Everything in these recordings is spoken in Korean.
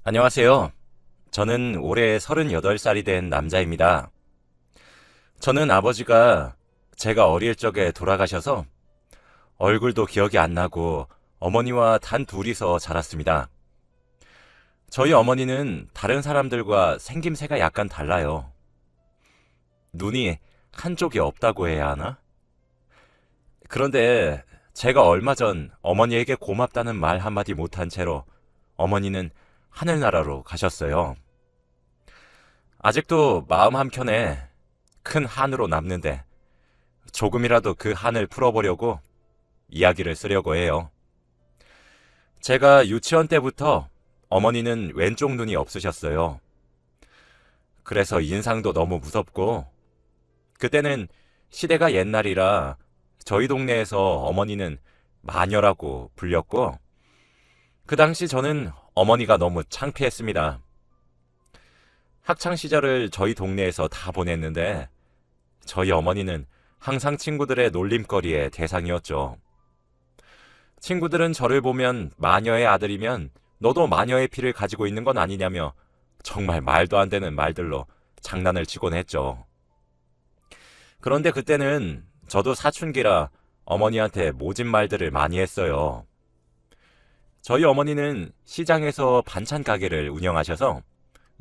안녕하세요. 저는 올해 38살이 된 남자입니다. 저는 아버지가 제가 어릴 적에 돌아가셔서 얼굴도 기억이 안 나고 어머니와 단 둘이서 자랐습니다. 저희 어머니는 다른 사람들과 생김새가 약간 달라요. 눈이 한쪽이 없다고 해야 하나? 그런데 제가 얼마 전 어머니에게 고맙다는 말 한마디 못한 채로 어머니는 하늘나라로 가셨어요. 아직도 마음 한켠에 큰 한으로 남는데 조금이라도 그 한을 풀어보려고 이야기를 쓰려고 해요. 제가 유치원 때부터 어머니는 왼쪽 눈이 없으셨어요. 그래서 인상도 너무 무섭고 그때는 시대가 옛날이라 저희 동네에서 어머니는 마녀라고 불렸고 그 당시 저는 어머니가 너무 창피했습니다. 학창 시절을 저희 동네에서 다 보냈는데 저희 어머니는 항상 친구들의 놀림거리의 대상이었죠. 친구들은 저를 보면 마녀의 아들이면 너도 마녀의 피를 가지고 있는 건 아니냐며 정말 말도 안 되는 말들로 장난을 치곤 했죠. 그런데 그때는 저도 사춘기라 어머니한테 모진 말들을 많이 했어요. 저희 어머니는 시장에서 반찬 가게를 운영하셔서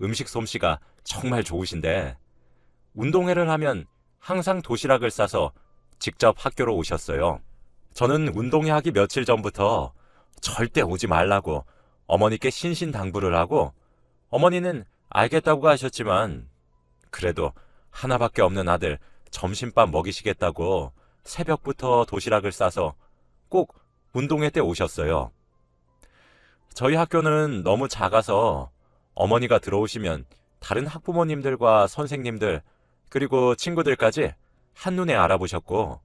음식 솜씨가 정말 좋으신데 운동회를 하면 항상 도시락을 싸서 직접 학교로 오셨어요. 저는 운동회 하기 며칠 전부터 절대 오지 말라고 어머니께 신신당부를 하고 어머니는 알겠다고 하셨지만 그래도 하나밖에 없는 아들 점심밥 먹이시겠다고 새벽부터 도시락을 싸서 꼭 운동회 때 오셨어요. 저희 학교는 너무 작아서 어머니가 들어오시면 다른 학부모님들과 선생님들 그리고 친구들까지 한눈에 알아보셨고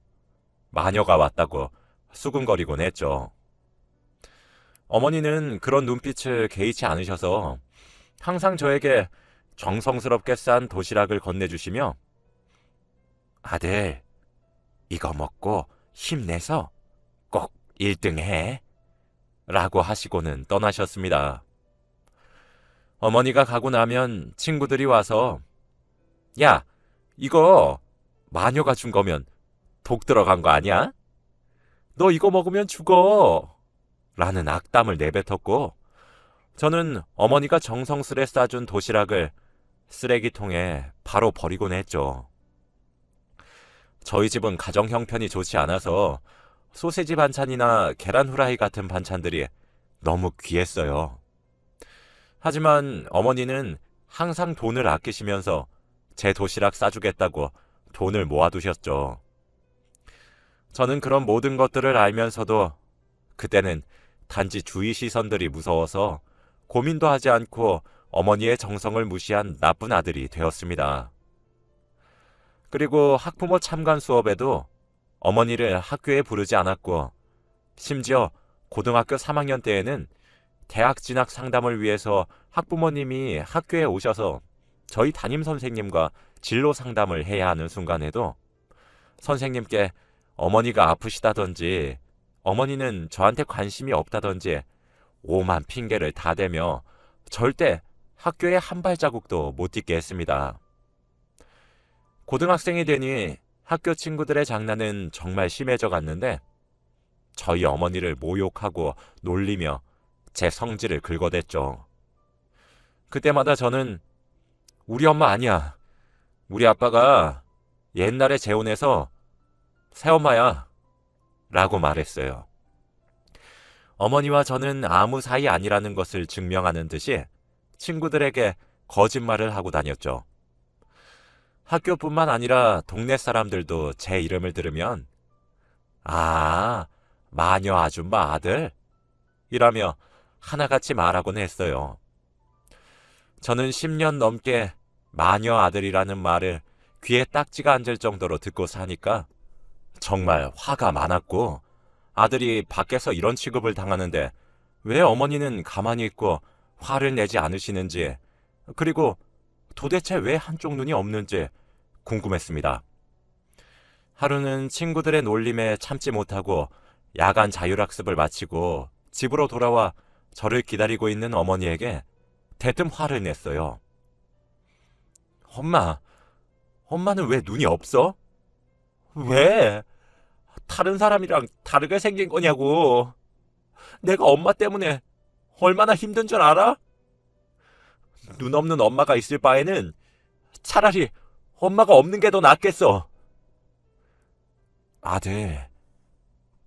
마녀가 왔다고 수군거리곤 했죠. 어머니는 그런 눈빛을 개의치 않으셔서 항상 저에게 정성스럽게 싼 도시락을 건네주시며 아들, 이거 먹고 힘내서 꼭 1등 해 라고 하시고는 떠나셨습니다. 어머니가 가고 나면 친구들이 와서 야, 이거 마녀가 준 거면 독 들어간 거 아니야? 너 이거 먹으면 죽어! 라는 악담을 내뱉었고 저는 어머니가 정성스레 싸준 도시락을 쓰레기통에 바로 버리곤 했죠. 저희 집은 가정 형편이 좋지 않아서 소세지 반찬이나 계란 후라이 같은 반찬들이 너무 귀했어요. 하지만 어머니는 항상 돈을 아끼시면서 제 도시락 싸주겠다고 돈을 모아두셨죠. 저는 그런 모든 것들을 알면서도 그때는 단지 주위 시선들이 무서워서 고민도 하지 않고 어머니의 정성을 무시한 나쁜 아들이 되었습니다. 그리고 학부모 참관 수업에도 어머니를 학교에 부르지 않았고 심지어 고등학교 3학년 때에는 대학 진학 상담을 위해서 학부모님이 학교에 오셔서 저희 담임 선생님과 진로 상담을 해야 하는 순간에도 선생님께 어머니가 아프시다든지 어머니는 저한테 관심이 없다든지 오만 핑계를 다 대며 절대 학교에 한 발자국도 못 딛게 했습니다. 고등학생이 되니 학교 친구들의 장난은 정말 심해져 갔는데 저희 어머니를 모욕하고 놀리며 제 성질을 긁어댔죠. 그때마다 저는 우리 엄마 아니야. 우리 아빠가 옛날에 재혼해서 새엄마야. 라고 말했어요. 어머니와 저는 아무 사이 아니라는 것을 증명하는 듯이 친구들에게 거짓말을 하고 다녔죠. 학교뿐만 아니라 동네 사람들도 제 이름을 들으면 아, 마녀 아줌마 아들? 이라며 하나같이 말하곤 했어요. 저는 10년 넘게 마녀 아들이라는 말을 귀에 딱지가 앉을 정도로 듣고 사니까 정말 화가 많았고 아들이 밖에서 이런 취급을 당하는데 왜 어머니는 가만히 있고 화를 내지 않으시는지 그리고 도대체 왜 한쪽 눈이 없는지 궁금했습니다. 하루는 친구들의 놀림에 참지 못하고 야간 자율학습을 마치고 집으로 돌아와 저를 기다리고 있는 어머니에게 대뜸 화를 냈어요. 엄마는 왜 눈이 없어? 왜? 다른 사람이랑 다르게 생긴 거냐고. 내가 엄마 때문에 얼마나 힘든 줄 알아? 눈 없는 엄마가 있을 바에는 차라리 엄마가 없는 게 더 낫겠어. 아들,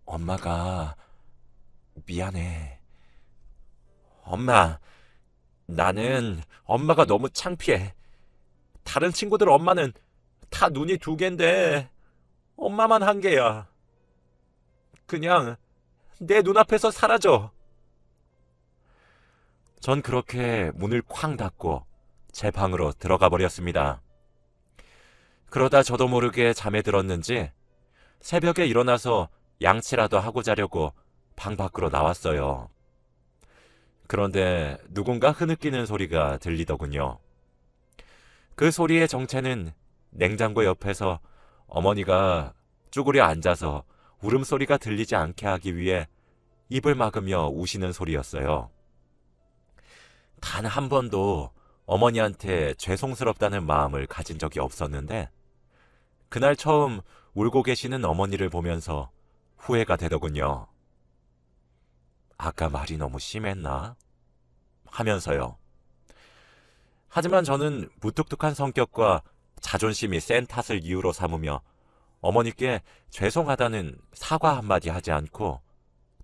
엄마가 미안해. 엄마, 나는 엄마가 너무 창피해. 다른 친구들 엄마는 다 눈이 두 갠데 엄마만 한 개야. 그냥 내 눈앞에서 사라져. 전 그렇게 문을 쾅 닫고 제 방으로 들어가 버렸습니다. 그러다 저도 모르게 잠에 들었는지 새벽에 일어나서 양치라도 하고 자려고 방 밖으로 나왔어요. 그런데 누군가 흐느끼는 소리가 들리더군요. 그 소리의 정체는 냉장고 옆에서 어머니가 쭈그려 앉아서 울음소리가 들리지 않게 하기 위해 입을 막으며 우시는 소리였어요. 단 한 번도 어머니한테 죄송스럽다는 마음을 가진 적이 없었는데 그날 처음 울고 계시는 어머니를 보면서 후회가 되더군요. 아까 말이 너무 심했나? 하면서요. 하지만 저는 무뚝뚝한 성격과 자존심이 센 탓을 이유로 삼으며 어머니께 죄송하다는 사과 한마디 하지 않고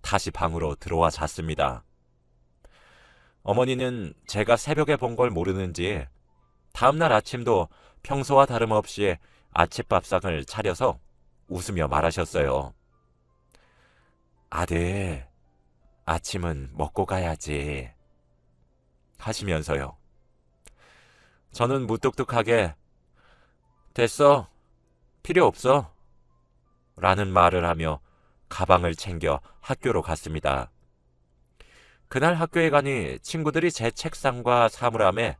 다시 방으로 들어와 잤습니다. 어머니는 제가 새벽에 본 걸 모르는지 다음날 아침도 평소와 다름없이 아침밥상을 차려서 웃으며 말하셨어요. 아들, 아침은 먹고 가야지. 하시면서요. 저는 무뚝뚝하게 됐어, 필요 없어 라는 말을 하며 가방을 챙겨 학교로 갔습니다. 그날 학교에 가니 친구들이 제 책상과 사물함에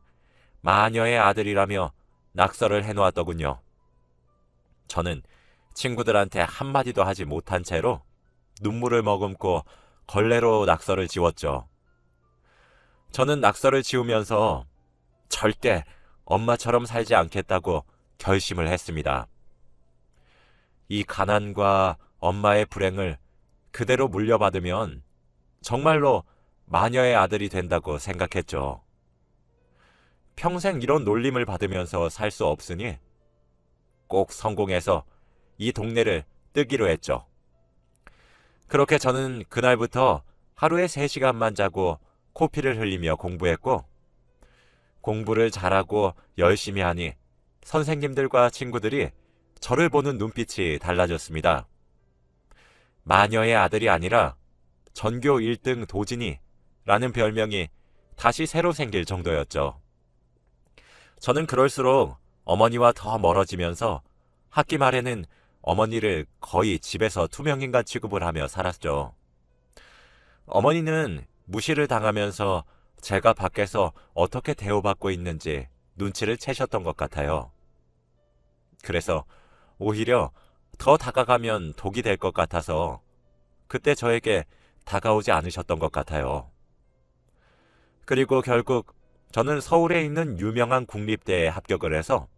마녀의 아들이라며 낙서를 해놓았더군요. 저는 친구들한테 한마디도 하지 못한 채로 눈물을 머금고 걸레로 낙서를 지웠죠. 저는 낙서를 지우면서 절대 엄마처럼 살지 않겠다고 결심을 했습니다. 이 가난과 엄마의 불행을 그대로 물려받으면 정말로 마녀의 아들이 된다고 생각했죠. 평생 이런 놀림을 받으면서 살 수 없으니 꼭 성공해서 이 동네를 뜨기로 했죠. 그렇게 저는 그날부터 하루에 3시간만 자고 코피를 흘리며 공부했고 공부를 잘하고 열심히 하니 선생님들과 친구들이 저를 보는 눈빛이 달라졌습니다. 마녀의 아들이 아니라 전교 1등 도진이라는 별명이 다시 새로 생길 정도였죠. 저는 그럴수록 어머니와 더 멀어지면서 학기 말에는 어머니를 거의 집에서 투명인간 취급을 하며 살았죠. 어머니는 무시를 당하면서 제가 밖에서 어떻게 대우받고 있는지 눈치를 채셨던 것 같아요. 그래서 오히려 더 다가가면 독이 될 것 같아서 그때 저에게 다가오지 않으셨던 것 같아요. 그리고 결국 저는 서울에 있는 유명한 국립대에 합격을 해서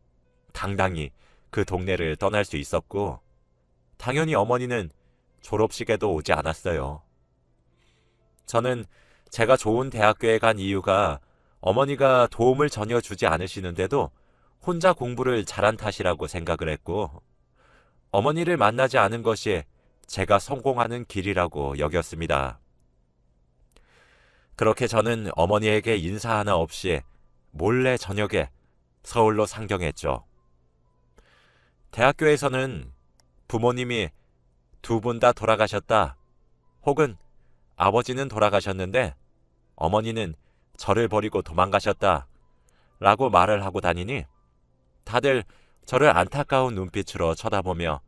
당당히 그 동네를 떠날 수 있었고 당연히 어머니는 졸업식에도 오지 않았어요. 저는 제가 좋은 대학교에 간 이유가 어머니가 도움을 전혀 주지 않으시는데도 혼자 공부를 잘한 탓이라고 생각을 했고 어머니를 만나지 않은 것이 제가 성공하는 길이라고 여겼습니다. 그렇게 저는 어머니에게 인사 하나 없이 몰래 저녁에 서울로 상경했죠. 대학교에서는 부모님이 2분 다 돌아가셨다 혹은 아버지는 돌아가셨는데 어머니는 저를 버리고 도망가셨다 라고 말을 하고 다니니 다들 저를 안타까운 눈빛으로 쳐다보며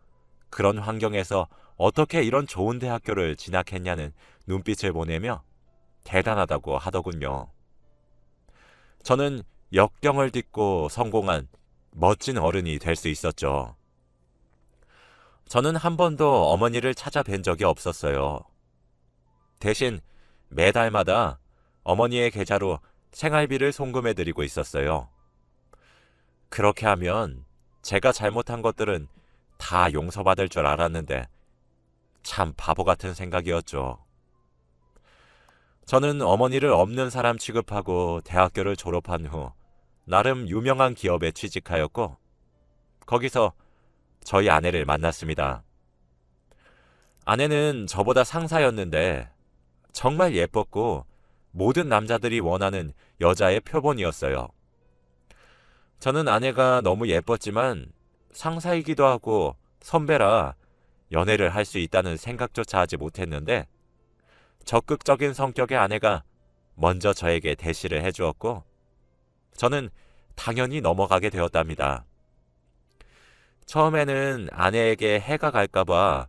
그런 환경에서 어떻게 이런 좋은 대학교를 진학했냐는 눈빛을 보내며 대단하다고 하더군요. 저는 역경을 딛고 성공한 멋진 어른이 될 수 있었죠. 저는 한 번도 어머니를 찾아뵌 적이 없었어요. 대신 매달마다 어머니의 계좌로 생활비를 송금해드리고 있었어요. 그렇게 하면 제가 잘못한 것들은 다 용서받을 줄 알았는데 참 바보 같은 생각이었죠. 저는 어머니를 없는 사람 취급하고 대학교를 졸업한 후 나름 유명한 기업에 취직하였고 거기서 저희 아내를 만났습니다. 아내는 저보다 상사였는데 정말 예뻤고 모든 남자들이 원하는 여자의 표본이었어요. 저는 아내가 너무 예뻤지만 상사이기도 하고 선배라 연애를 할 수 있다는 생각조차 하지 못했는데 적극적인 성격의 아내가 먼저 저에게 대시를 해주었고 저는 당연히 넘어가게 되었답니다. 처음에는 아내에게 해가 갈까봐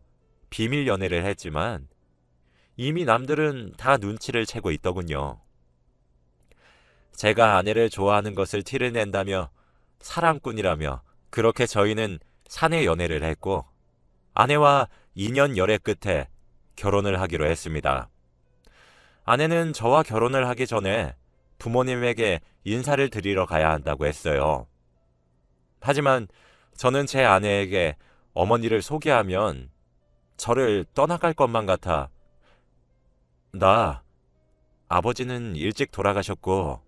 비밀 연애를 했지만 이미 남들은 다 눈치를 채고 있더군요. 제가 아내를 좋아하는 것을 티를 낸다며 사랑꾼이라며 그렇게 저희는 사내 연애를 했고 아내와 2년 열애 끝에 결혼을 하기로 했습니다. 아내는 저와 결혼을 하기 전에 부모님에게 인사를 드리러 가야 한다고 했어요. 하지만 저는 제 아내에게 어머니를 소개하면 저를 떠나갈 것만 같아 나 아버지는 일찍 돌아가셨고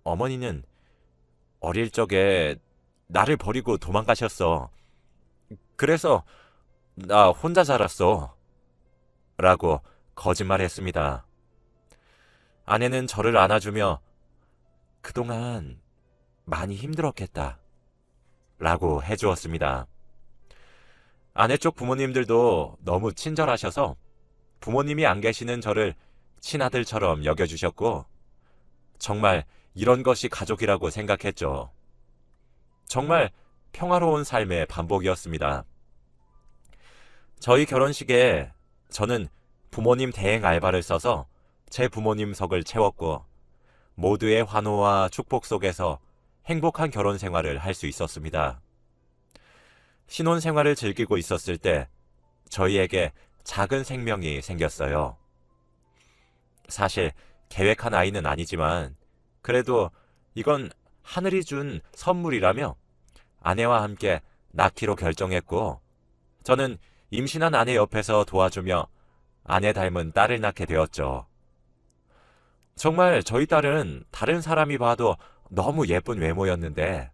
어머니는 어릴 적에 나를 버리고 도망가셨어. 그래서 나 혼자 자랐어. 라고 거짓말했습니다. 아내는 저를 안아주며 그동안 많이 힘들었겠다. 라고 해주었습니다. 아내 쪽 부모님들도 너무 친절하셔서 부모님이 안 계시는 저를 친아들처럼 여겨주셨고 정말 이런 것이 가족이라고 생각했죠. 정말 평화로운 삶의 반복이었습니다. 저희 결혼식에 저는 부모님 대행 알바를 써서 제 부모님석을 채웠고 모두의 환호와 축복 속에서 행복한 결혼 생활을 할 수 있었습니다. 신혼 생활을 즐기고 있었을 때 저희에게 작은 생명이 생겼어요. 사실 계획한 아이는 아니지만 그래도 이건 하늘이 준 선물이라며 아내와 함께 낳기로 결정했고 저는 임신한 아내 옆에서 도와주며 아내 닮은 딸을 낳게 되었죠. 정말 저희 딸은 다른 사람이 봐도 너무 예쁜 외모였는데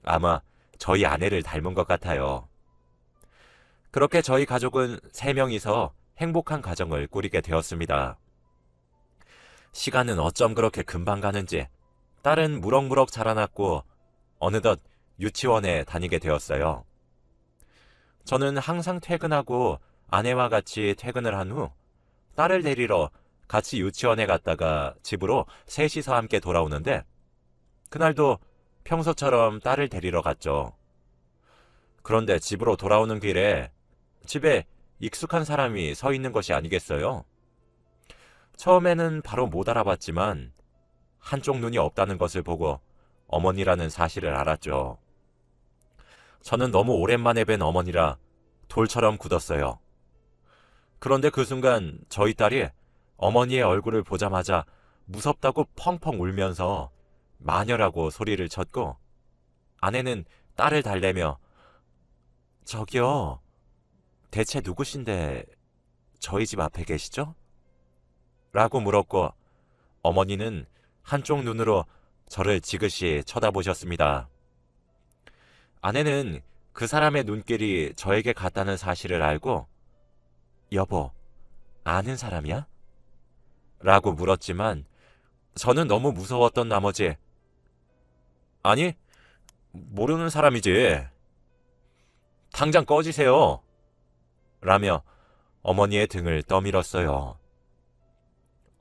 아마 저희 아내를 닮은 것 같아요. 그렇게 저희 가족은 3명이서 행복한 가정을 꾸리게 되었습니다. 시간은 어쩜 그렇게 금방 가는지 딸은 무럭무럭 자라났고 어느덧 유치원에 다니게 되었어요. 저는 항상 퇴근하고 아내와 같이 퇴근을 한 후 딸을 데리러 같이 유치원에 갔다가 집으로 셋이서 함께 돌아오는데 그날도 평소처럼 딸을 데리러 갔죠. 그런데 집으로 돌아오는 길에 집에 익숙한 사람이 서 있는 것이 아니겠어요? 처음에는 바로 못 알아봤지만 한쪽 눈이 없다는 것을 보고 어머니라는 사실을 알았죠. 저는 너무 오랜만에 뵌 어머니라 돌처럼 굳었어요. 그런데 그 순간 저희 딸이 어머니의 얼굴을 보자마자 무섭다고 펑펑 울면서 마녀라고 소리를 쳤고 아내는 딸을 달래며 저기요, 대체 누구신데 저희 집 앞에 계시죠? 라고 물었고 어머니는 한쪽 눈으로 저를 지그시 쳐다보셨습니다. 아내는 그 사람의 눈길이 저에게 갔다는 사실을 알고 여보, 아는 사람이야? 라고 물었지만 저는 너무 무서웠던 나머지 아니, 모르는 사람이지. 당장 꺼지세요. 라며 어머니의 등을 떠밀었어요.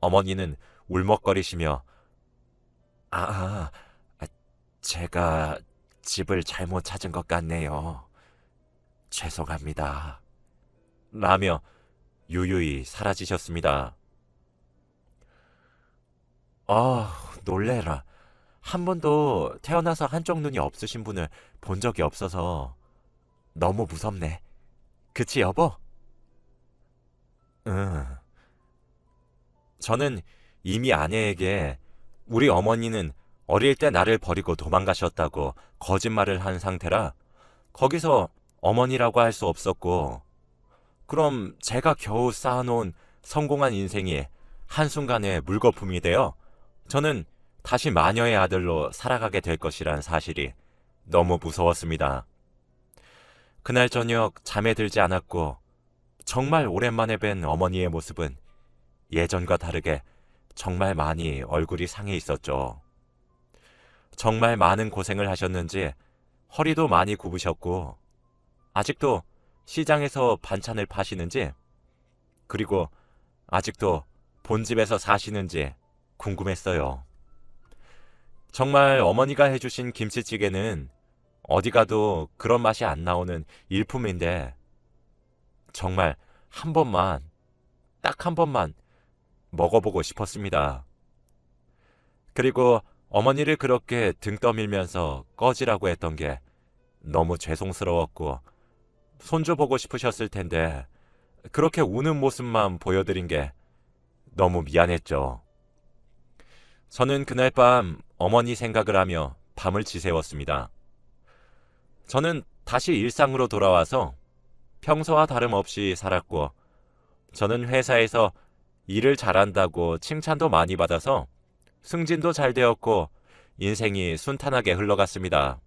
어머니는 울먹거리시며 제가 집을 잘못 찾은 것 같네요. 죄송합니다. 라며 유유히 사라지셨습니다. 놀래라. 한 번도 태어나서 한쪽 눈이 없으신 분을 본 적이 없어서 너무 무섭네. 그치, 여보? 응. 저는 이미 아내에게 우리 어머니는 어릴 때 나를 버리고 도망가셨다고 거짓말을 한 상태라 거기서 어머니라고 할 수 없었고, 그럼 제가 겨우 쌓아놓은 성공한 인생이 한순간에 물거품이 되어 저는 다시 마녀의 아들로 살아가게 될 것이란 사실이 너무 무서웠습니다. 그날 저녁 잠에 들지 않았고 정말 오랜만에 뵌 어머니의 모습은 예전과 다르게 정말 많이 얼굴이 상해 있었죠. 정말 많은 고생을 하셨는지 허리도 많이 굽으셨고 아직도 시장에서 반찬을 파시는지, 그리고 아직도 본집에서 사시는지 궁금했어요. 정말 어머니가 해주신 김치찌개는 어디 가도 그런 맛이 안 나오는 일품인데 정말 한 번만, 딱 한 번만 먹어보고 싶었습니다. 그리고 어머니를 그렇게 등 떠밀면서 꺼지라고 했던 게 너무 죄송스러웠고 손주 보고 싶으셨을 텐데 그렇게 우는 모습만 보여드린 게 너무 미안했죠. 저는 그날 밤 어머니 생각을 하며 밤을 지새웠습니다. 저는 다시 일상으로 돌아와서 평소와 다름없이 살았고 저는 회사에서 일을 잘한다고 칭찬도 많이 받아서 승진도 잘 되었고 인생이 순탄하게 흘러갔습니다.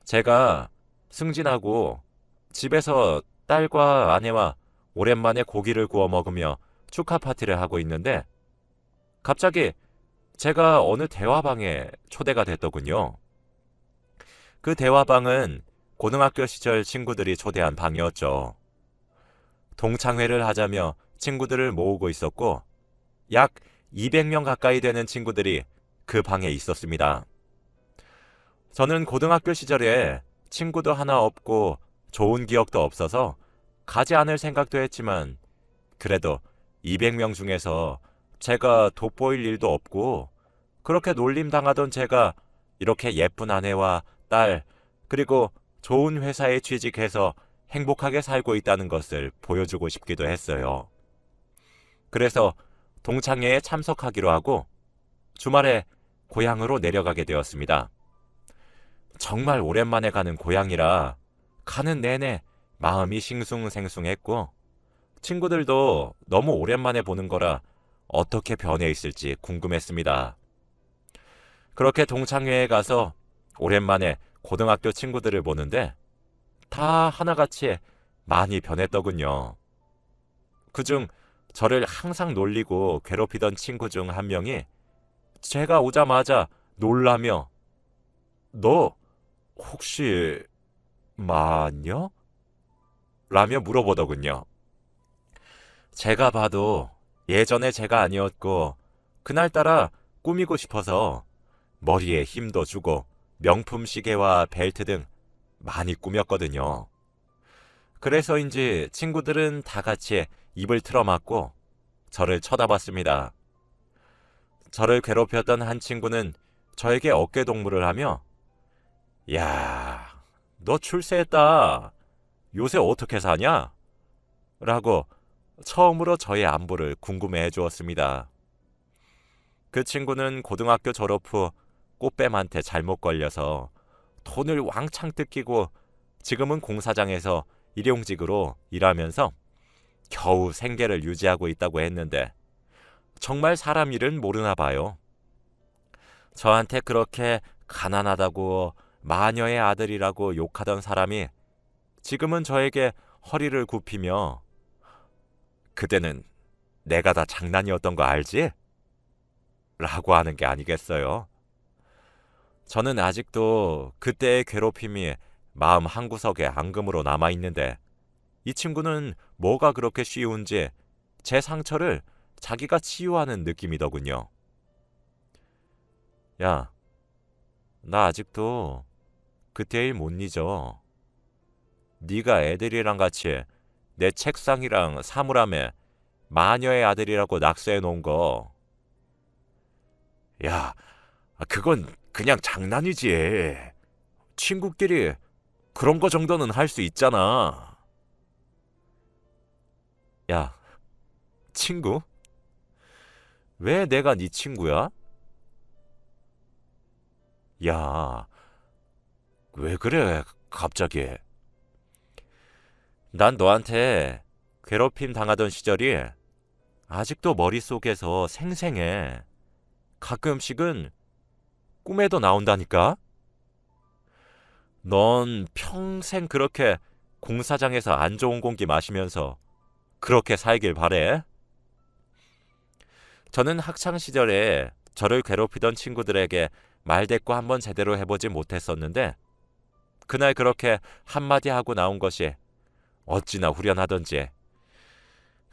제가 승진하고 집에서 딸과 아내와 오랜만에 고기를 구워 먹으며 축하 파티를 하고 있는데 갑자기 제가 어느 대화방에 초대가 됐더군요. 그 대화방은 고등학교 시절 친구들이 초대한 방이었죠. 동창회를 하자며 친구들을 모으고 있었고 약 200명 가까이 되는 친구들이 그 방에 있었습니다. 저는 고등학교 시절에 친구도 하나 없고 좋은 기억도 없어서 가지 않을 생각도 했지만 그래도 200명 중에서 제가 돋보일 일도 없고 그렇게 놀림당하던 제가 이렇게 예쁜 아내와 딸 그리고 좋은 회사에 취직해서 행복하게 살고 있다는 것을 보여주고 싶기도 했어요. 그래서 동창회에 참석하기로 하고 주말에 고향으로 내려가게 되었습니다. 정말 오랜만에 가는 고향이라 가는 내내 마음이 싱숭생숭했고 친구들도 너무 오랜만에 보는 거라 어떻게 변해 있을지 궁금했습니다. 그렇게 동창회에 가서 오랜만에 고등학교 친구들을 보는데 다 하나같이 많이 변했더군요. 그중 저를 항상 놀리고 괴롭히던 친구 중 한 명이 제가 오자마자 놀라며 너 혹시 마녀? 라며 물어보더군요. 제가 봐도 예전에 제가 아니었고 그날따라 꾸미고 싶어서 머리에 힘도 주고 명품 시계와 벨트 등 많이 꾸몄거든요. 그래서인지 친구들은 다 같이 입을 틀어막고 저를 쳐다봤습니다. 저를 괴롭혔던 한 친구는 저에게 어깨동무를 하며 야, 너 출세했다. 요새 어떻게 사냐? 라고 처음으로 저의 안부를 궁금해해 주었습니다. 그 친구는 고등학교 졸업 후 꽃뱀한테 잘못 걸려서 돈을 왕창 뜯기고 지금은 공사장에서 일용직으로 일하면서 겨우 생계를 유지하고 있다고 했는데 정말 사람 일은 모르나 봐요. 저한테 그렇게 가난하다고 마녀의 아들이라고 욕하던 사람이 지금은 저에게 허리를 굽히며 그때는 내가 다 장난이었던 거 알지? 라고 하는 게 아니겠어요. 저는 아직도 그때의 괴롭힘이 마음 한구석에 앙금으로 남아있는데 이 친구는 뭐가 그렇게 쉬운지 제 상처를 자기가 치유하는 느낌이더군요. 야, 나 아직도 그때 일 못 잊어. 네가 애들이랑 같이 내 책상이랑 사물함에 마녀의 아들이라고 낙서해 놓은 거. 야, 그건 그냥 장난이지. 친구끼리 그런 거 정도는 할 수 있잖아. 야, 친구? 왜 내가 네 친구야? 야, 왜 그래, 갑자기? 난 너한테 괴롭힘 당하던 시절이 아직도 머릿속에서 생생해. 가끔씩은 꿈에도 나온다니까? 넌 평생 그렇게 공사장에서 안 좋은 공기 마시면서 그렇게 살길 바래? 저는 학창 시절에 저를 괴롭히던 친구들에게 말대꾸 한번 제대로 해보지 못했었는데 그날 그렇게 한마디 하고 나온 것이 어찌나 후련하던지.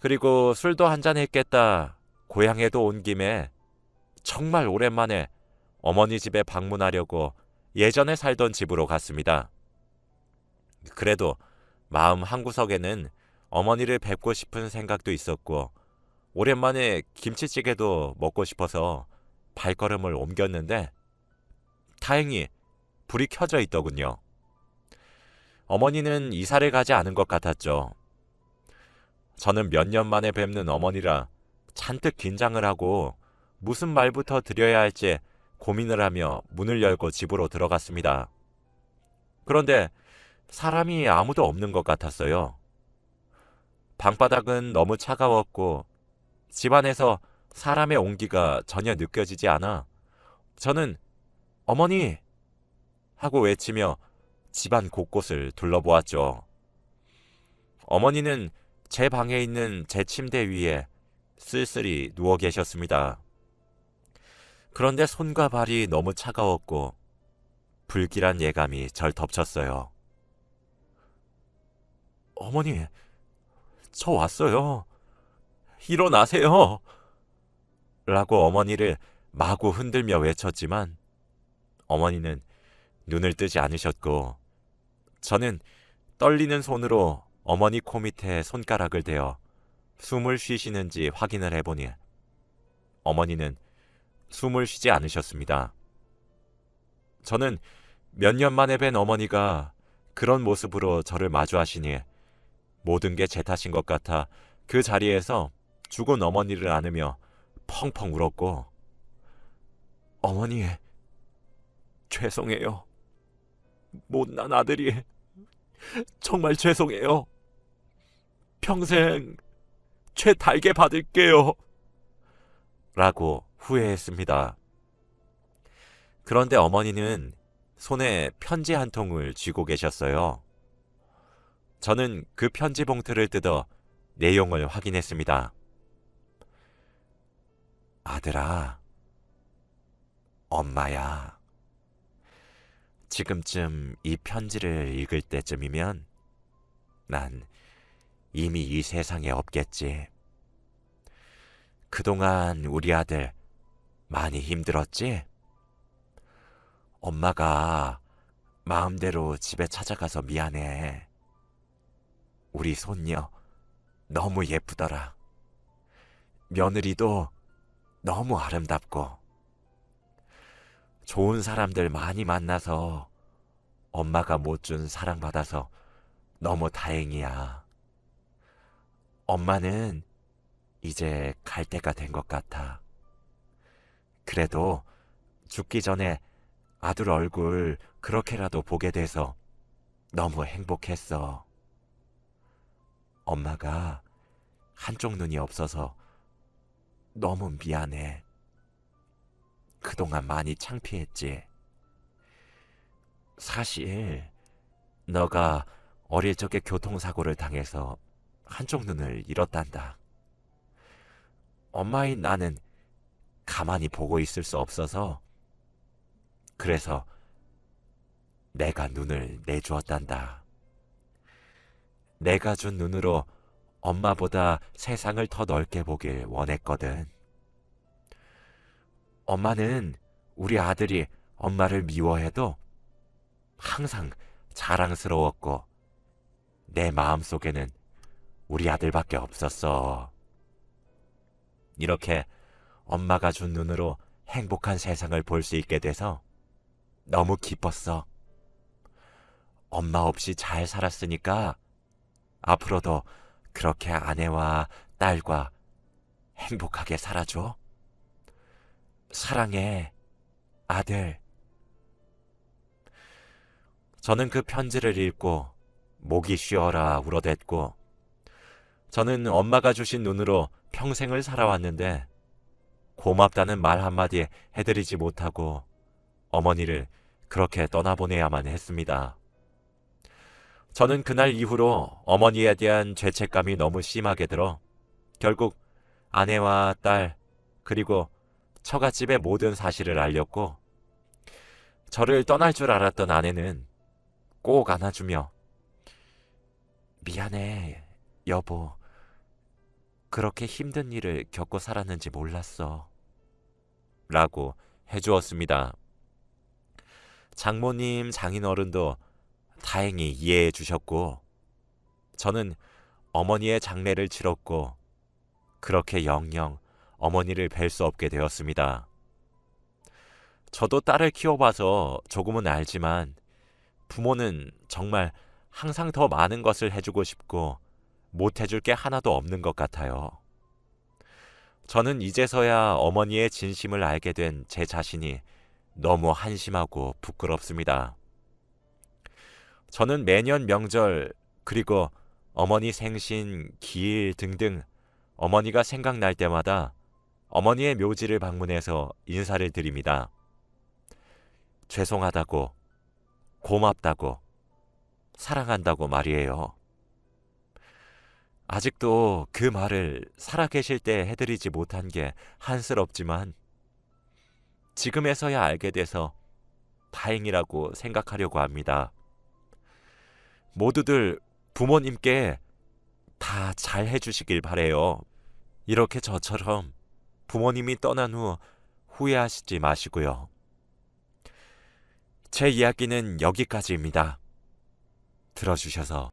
그리고 술도 한잔 했겠다 고향에도 온 김에 정말 오랜만에 어머니 집에 방문하려고 예전에 살던 집으로 갔습니다. 그래도 마음 한구석에는 어머니를 뵙고 싶은 생각도 있었고 오랜만에 김치찌개도 먹고 싶어서 발걸음을 옮겼는데 다행히 불이 켜져 있더군요. 어머니는 이사를 가지 않은 것 같았죠. 저는 몇 년 만에 뵙는 어머니라 잔뜩 긴장을 하고 무슨 말부터 드려야 할지 고민을 하며 문을 열고 집으로 들어갔습니다. 그런데 사람이 아무도 없는 것 같았어요. 방바닥은 너무 차가웠고 집안에서 사람의 온기가 전혀 느껴지지 않아 저는 어머니! 하고 외치며 집안 곳곳을 둘러보았죠. 어머니는 제 방에 있는 제 침대 위에 쓸쓸히 누워 계셨습니다. 그런데 손과 발이 너무 차가웠고 불길한 예감이 절 덮쳤어요. 어머니, 저 왔어요. 일어나세요. 라고 어머니를 마구 흔들며 외쳤지만 어머니는 눈을 뜨지 않으셨고 저는 떨리는 손으로 어머니 코 밑에 손가락을 대어 숨을 쉬시는지 확인을 해보니 어머니는 숨을 쉬지 않으셨습니다. 저는 몇 년 만에 뵌 어머니가 그런 모습으로 저를 마주하시니 모든 게 제 탓인 것 같아 그 자리에서 죽은 어머니를 안으며 펑펑 울었고 어머니, 죄송해요. 못난 아들이 정말 죄송해요. 평생 죄 달게 받을게요. 라고 후회했습니다. 그런데 어머니는 손에 편지 한 통을 쥐고 계셨어요. 저는 그 편지 봉투를 뜯어 내용을 확인했습니다. 아들아, 엄마야. 지금쯤 이 편지를 읽을 때쯤이면 난 이미 이 세상에 없겠지. 그동안 우리 아들 많이 힘들었지? 엄마가 마음대로 집에 찾아가서 미안해. 우리 손녀 너무 예쁘더라. 며느리도 너무 아름답고 좋은 사람들 많이 만나서 엄마가 못 준 사랑받아서 너무 다행이야. 엄마는 이제 갈 때가 된 것 같아. 그래도 죽기 전에 아들 얼굴 그렇게라도 보게 돼서 너무 행복했어. 엄마가 한쪽 눈이 없어서 너무 미안해. 그동안 많이 창피했지. 사실 너가 어릴 적에 교통사고를 당해서 한쪽 눈을 잃었단다. 엄마인 나는 가만히 보고 있을 수 없어서 그래서 내가 눈을 내주었단다. 내가 준 눈으로 엄마보다 세상을 더 넓게 보길 원했거든. 엄마는 우리 아들이 엄마를 미워해도 항상 자랑스러웠고 내 마음속에는 우리 아들밖에 없었어. 이렇게 엄마가 준 눈으로 행복한 세상을 볼 수 있게 돼서 너무 기뻤어. 엄마 없이 잘 살았으니까 앞으로도 그렇게 아내와 딸과 행복하게 살아줘. 사랑해, 아들. 저는 그 편지를 읽고 목이 쉬어라 울어댔고, 저는 엄마가 주신 눈으로 평생을 살아왔는데 고맙다는 말 한마디 해드리지 못하고 어머니를 그렇게 떠나보내야만 했습니다. 저는 그날 이후로 어머니에 대한 죄책감이 너무 심하게 들어 결국 아내와 딸 그리고 처갓집의 모든 사실을 알렸고, 저를 떠날 줄 알았던 아내는 꼭 안아주며 미안해 여보, 그렇게 힘든 일을 겪고 살았는지 몰랐어 라고 해주었습니다. 장모님, 장인어른도 다행히 이해해 주셨고, 저는 어머니의 장례를 치렀고 그렇게 영영 어머니를 뵐 수 없게 되었습니다. 저도 딸을 키워봐서 조금은 알지만 부모는 정말 항상 더 많은 것을 해주고 싶고 못 해줄 게 하나도 없는 것 같아요. 저는 이제서야 어머니의 진심을 알게 된 제 자신이 너무 한심하고 부끄럽습니다. 저는 매년 명절 그리고 어머니 생신, 기일 등등 어머니가 생각날 때마다 어머니의 묘지를 방문해서 인사를 드립니다. 죄송하다고, 고맙다고, 사랑한다고 말이에요. 아직도 그 말을 살아계실 때 해드리지 못한 게 한스럽지만 지금에서야 알게 돼서 다행이라고 생각하려고 합니다. 모두들 부모님께 다 잘해 주시길 바래요. 이렇게 저처럼 부모님이 떠난 후 후회하시지 마시고요. 제 이야기는 여기까지입니다. 들어주셔서